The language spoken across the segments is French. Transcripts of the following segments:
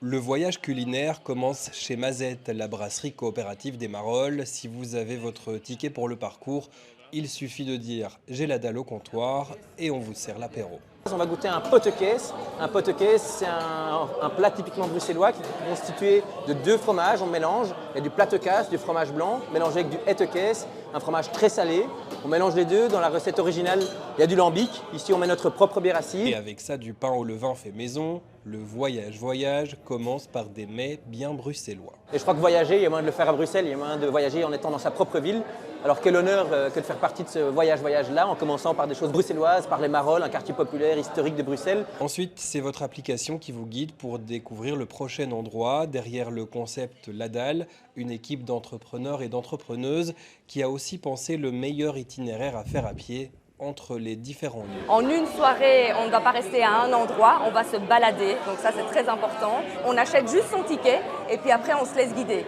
Le voyage culinaire commence chez Mazette, la brasserie coopérative des Marolles. Si vous avez votre ticket pour le parcours, il suffit de dire j'ai la dalle au comptoir et on vous sert l'apéro. On va goûter un potecaisse. Un potecaisse, c'est un plat typiquement bruxellois qui est constitué de deux fromages. On mélange. Il y a du platecasse, du fromage blanc, mélangé avec du hettecaisse, un fromage très salé. On mélange les deux. Dans la recette originale, il y a du lambic. Ici, on met notre propre bière Et acide. avec ça, du pain au levain fait maison, le voyage commence par des mets bien bruxellois. Et je crois que voyager, il y a moyen de le faire à Bruxelles, il y a moyen de voyager en étant dans sa propre ville. Alors quel honneur que de faire partie de ce voyage-là, en commençant par des choses bruxelloises, par les Marolles, un quartier populaire historique de Bruxelles. Ensuite, c'est votre application qui vous guide pour découvrir le prochain endroit. Derrière le concept La Dalle, une équipe d'entrepreneurs et d'entrepreneuses qui a aussi pensé le meilleur itinéraire à faire à pied entre les différents lieux. En une soirée, on ne va pas rester à un endroit, on va se balader, donc ça c'est très important. On achète juste son ticket et puis après on se laisse guider.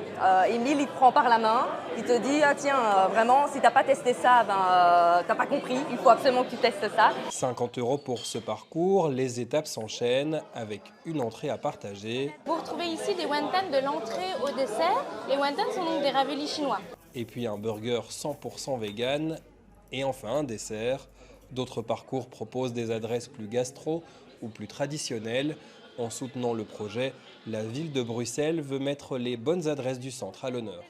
Émile, il te prend par la main, il te dit ah, tiens, vraiment, si t'as pas testé ça, t'as pas compris, il faut absolument que tu testes ça. 50 € pour ce parcours, les étapes s'enchaînent avec une entrée à partager. Vous retrouvez ici des wontons de l'entrée au dessert. Les wontons sont donc des raviolis chinois. Et puis un burger 100% vegan. Et enfin un dessert. D'autres parcours proposent des adresses plus gastro ou plus traditionnelles. En soutenant le projet, la ville de Bruxelles veut mettre les bonnes adresses du centre à l'honneur.